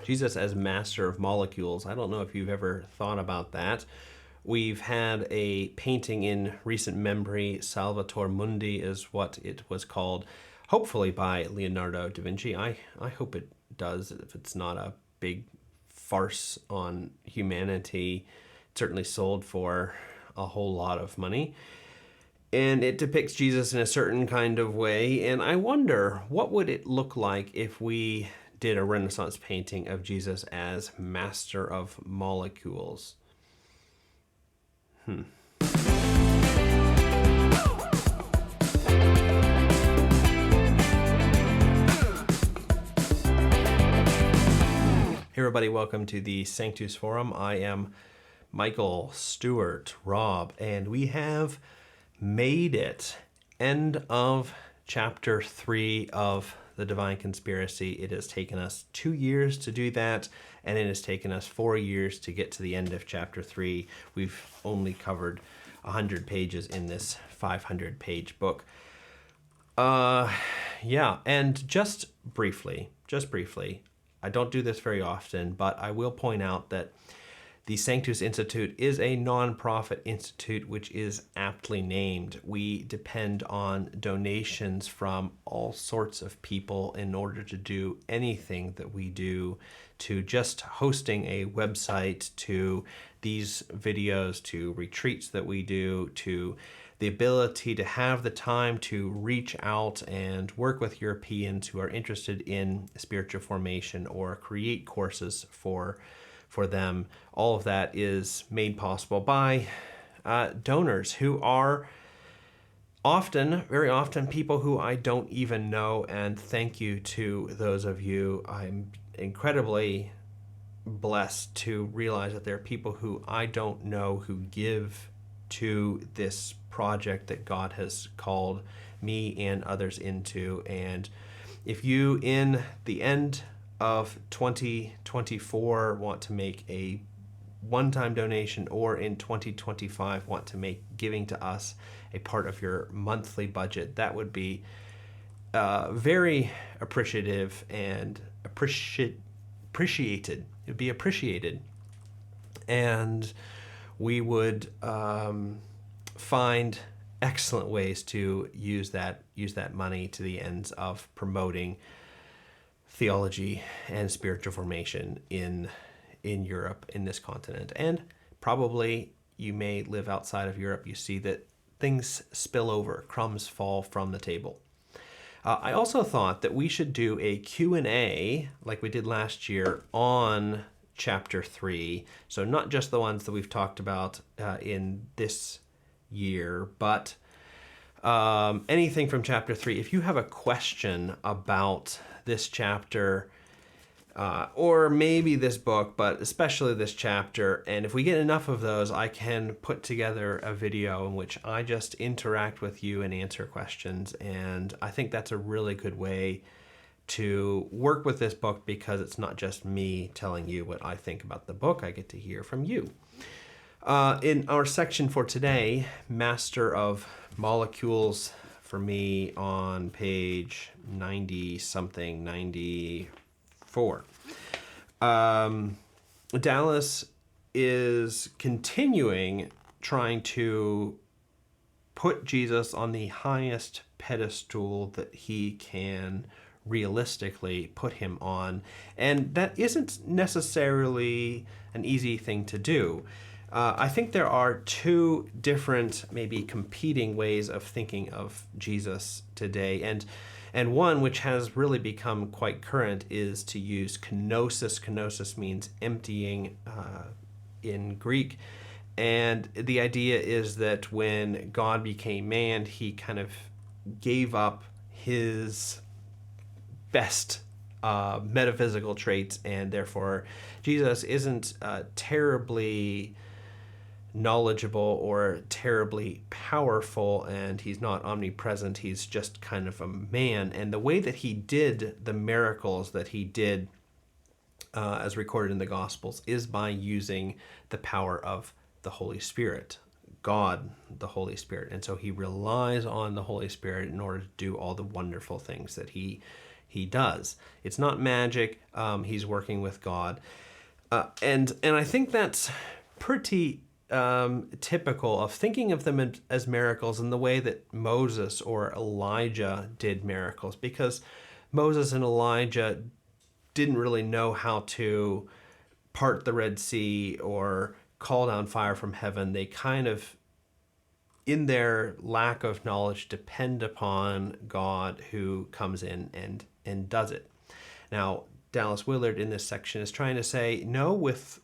Jesus as master of molecules. I don't know if you've ever thought about that. We've had a painting in recent memory, Salvator Mundi is what it was called, hopefully by Leonardo da Vinci. I hope it does, if it's not a big farce on humanity. It certainly sold for a whole lot of money. And it depicts Jesus in a certain kind of way. And I wonder, what would it look like if we did a Renaissance painting of Jesus as master of molecules? Hey everybody, welcome to the Sanctus Forum. I am Michael, Stuart, Rob, and we have made it. End of chapter 3 of the Divine Conspiracy. It has taken us 2 years to do that, and it has taken us 4 years to get to the end of chapter 3. We've only covered 100 pages in this 500-page book. And just briefly, I don't do this very often, but I will point out that the Sanctus Institute is a non-profit institute, which is aptly named. We depend on donations from all sorts of people in order to do anything that we do, to just hosting a website, to these videos, to retreats that we do, to the ability to have the time to reach out and work with Europeans who are interested in spiritual formation or create courses for them. All of that is made possible by donors who are very often people who I don't even know, and thank you to those of you. I'm incredibly blessed to realize that there are people who I don't know who give to this project that God has called me and others into. And if you, in the end of 2024, want to make a one-time donation, or in 2025 want to make giving to us a part of your monthly budget, that would be very appreciative and appreciated. It would be appreciated, and we would find excellent ways to use that money to the ends of promoting theology and spiritual formation in Europe, in this continent. And probably you may live outside of Europe. You see that things spill over, crumbs fall from the table. I also thought that we should do a Q&A like we did last year on chapter 3. So not just the ones that we've talked about in this year, but anything from chapter 3. If you have a question about this chapter, or maybe this book, but especially this chapter, and if we get enough of those, I can put together a video in which I just interact with you and answer questions. And I think that's a really good way to work with this book, because it's not just me telling you what I think about the book. I get to hear from you. In our section for today, Master of Molecules, for me on page 90-something, 94. Dallas is continuing trying to put Jesus on the highest pedestal that he can realistically put him on, and that isn't necessarily an easy thing to do. I think there are two different, maybe competing ways of thinking of Jesus today, and one which has really become quite current is to use kenosis. Kenosis means emptying in Greek, and the idea is that when God became man, he kind of gave up his best metaphysical traits, and therefore Jesus isn't terribly knowledgeable or terribly powerful, and he's not omnipresent. He's just kind of a man. And the way that he did the miracles that he did, as recorded in the Gospels, is by using the power of the Holy Spirit, God, the Holy Spirit. And so he relies on the Holy Spirit in order to do all the wonderful things that he he does. It's not magic. He's working with God. And I think that's pretty typical of thinking of them as miracles in the way that Moses or Elijah did miracles, because Moses and Elijah didn't really know how to part the Red Sea or call down fire from heaven. They kind of, in their lack of knowledge, depend upon God, who comes in and does it. Now, Dallas Willard in this section is trying to say, no, with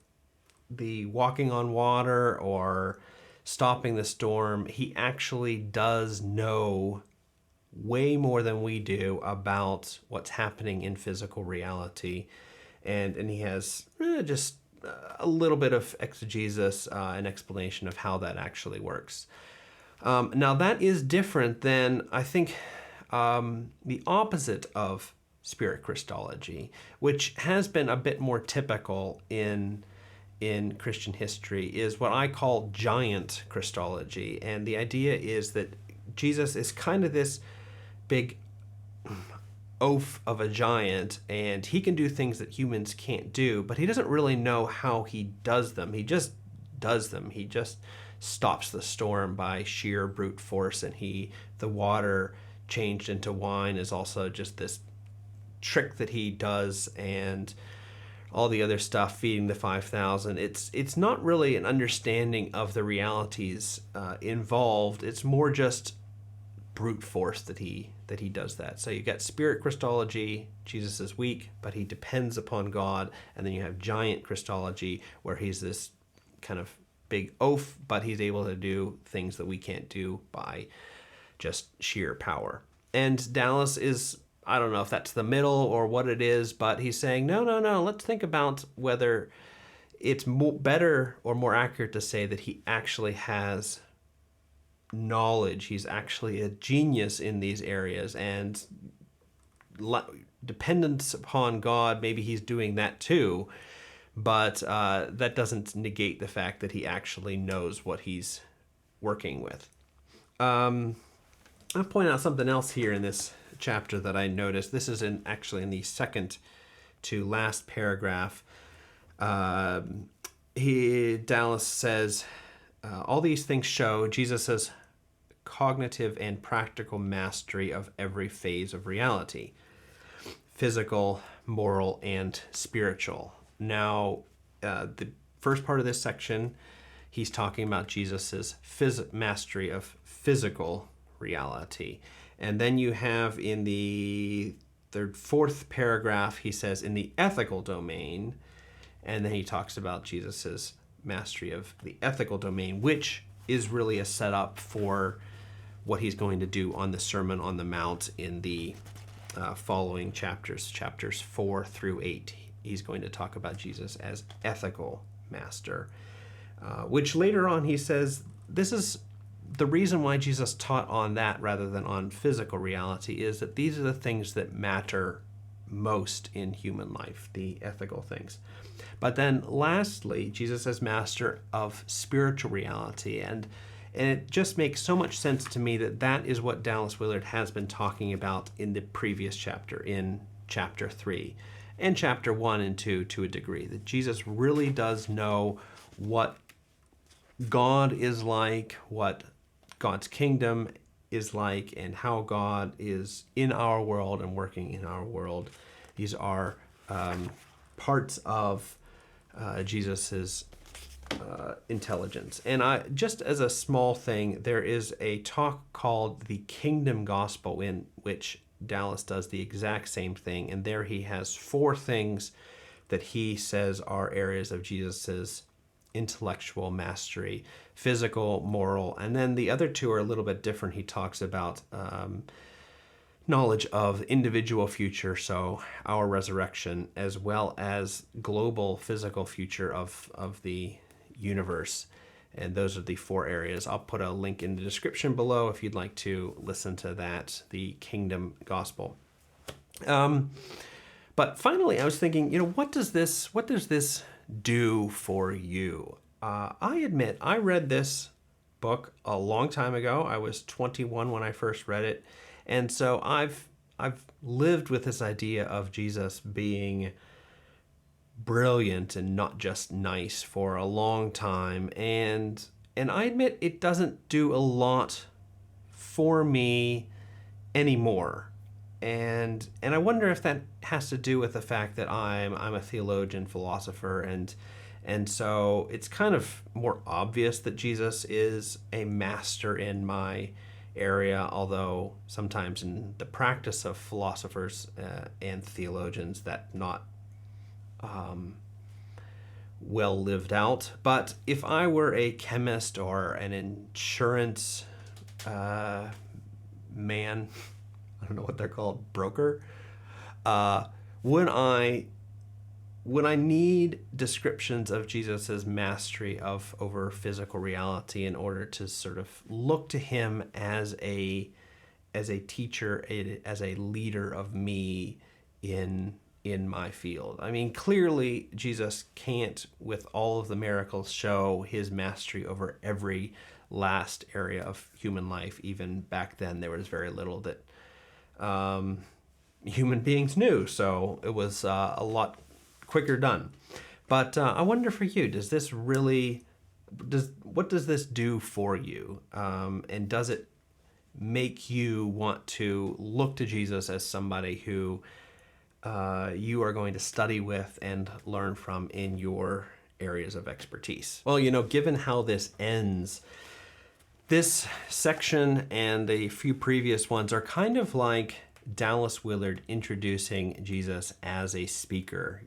the walking on water or stopping the storm, he actually does know way more than we do about what's happening in physical reality. And he has just a little bit of exegesis, an explanation of how that actually works. Now, that is different than, I think, the opposite of spirit Christology, which has been a bit more typical in Christian history, is what I call giant Christology. And the idea is that Jesus is kind of this big oaf of a giant, and he can do things that humans can't do, but he doesn't really know how he does them. He just does them. He just stops the storm by sheer brute force, and the water changed into wine is also just this trick that he does, and all the other stuff, feeding the 5,000. It's not really an understanding of the realities involved. It's more just brute force that he does that. So you got spirit Christology, Jesus is weak, but he depends upon God, and then you have giant Christology, where he's this kind of big oaf, but he's able to do things that we can't do by just sheer power. And Dallas is, I don't know if that's the middle or what it is, but he's saying, no, let's think about whether it's better or more accurate to say that he actually has knowledge. He's actually a genius in these areas, and dependence upon God, maybe he's doing that too, but that doesn't negate the fact that he actually knows what he's working with. I'll point out something else here in this chapter that I noticed. This is actually in the second to last paragraph. Dallas says, all these things show Jesus' cognitive and practical mastery of every phase of reality, physical, moral, and spiritual. Now, the first part of this section, he's talking about Jesus' mastery of physical reality. And then you have in the fourth paragraph, he says, in the ethical domain, and then he talks about Jesus' mastery of the ethical domain, which is really a setup for what he's going to do on the Sermon on the Mount in the following chapters 4 through 8. He's going to talk about Jesus as ethical master, which later on he says this is the reason why Jesus taught on that rather than on physical reality, is that these are the things that matter most in human life, the ethical things. But then lastly, Jesus as master of spiritual reality, and it just makes so much sense to me that that is what Dallas Willard has been talking about in the previous chapter, in chapter 3, and chapter 1 and 2 to a degree, that Jesus really does know what God is like, what God's kingdom is like, and how God is in our world and working in our world. These are parts of Jesus's intelligence. And just as a small thing, there is a talk called the Kingdom Gospel, in which Dallas does the exact same thing, and there he has 4 things that he says are areas of Jesus's intellectual mastery: physical, moral, and then the other 2 are a little bit different. He talks about knowledge of individual future, so our resurrection, as well as global physical future of the universe. And those are the 4 areas. I'll put a link in the description below if you'd like to listen to that, the Kingdom Gospel. But finally, I was thinking, what does this do for you? I admit, I read this book a long time ago. I was 21 when I first read it. And so I've I've lived with this idea of Jesus being brilliant and not just nice for a long time, and I admit it doesn't do a lot for me anymore. And I wonder if that has to do with the fact that I'm a theologian, philosopher, and so it's kind of more obvious that Jesus is a master in my area, although sometimes in the practice of philosophers and theologians that not well lived out. But if I were a chemist or an insurance man, I don't know what they're called, broker, when I need descriptions of Jesus's mastery over physical reality in order to sort of look to him as a teacher, as a leader of me in my field. I mean, clearly Jesus can't, with all of the miracles, show his mastery over every last area of human life. Even back then, there was very little that human beings knew, so it was a lot quicker done. But I wonder for you, what does this do for you? And does it make you want to look to Jesus as somebody who you are going to study with and learn from in your areas of expertise? Well, given how this ends, this section and a few previous ones are kind of like Dallas Willard introducing Jesus as a speaker.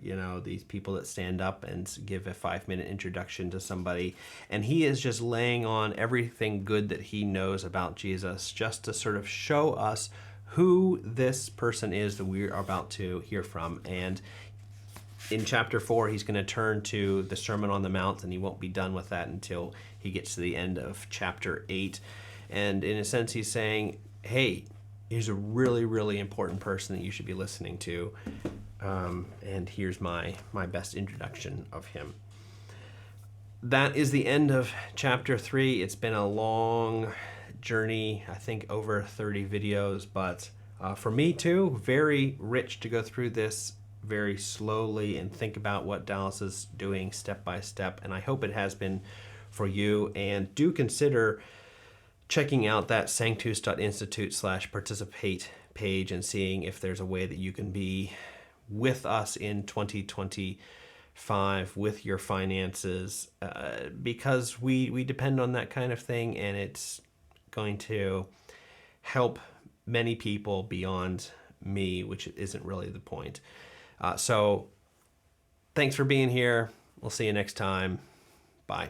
These people that stand up and give a 5-minute introduction to somebody, and he is just laying on everything good that he knows about Jesus, just to sort of show us who this person is that we are about to hear from. And in chapter 4, he's going to turn to the Sermon on the Mount, and he won't be done with that until he gets to the end of chapter 8. And in a sense, he's saying, hey, here's a really, really important person that you should be listening to. And here's my best introduction of him. That is the end of chapter 3. It's been a long journey, I think over 30 videos, but for me too, very rich to go through this very slowly and think about what Dallas is doing step by step. And I hope it has been for you. And do consider checking out that sanctus.institute/participate page and seeing if there's a way that you can be with us in 2025 with your finances, because we depend on that kind of thing, and it's going to help many people beyond me, which isn't really the point. So thanks for being here. We'll see you next time. Bye.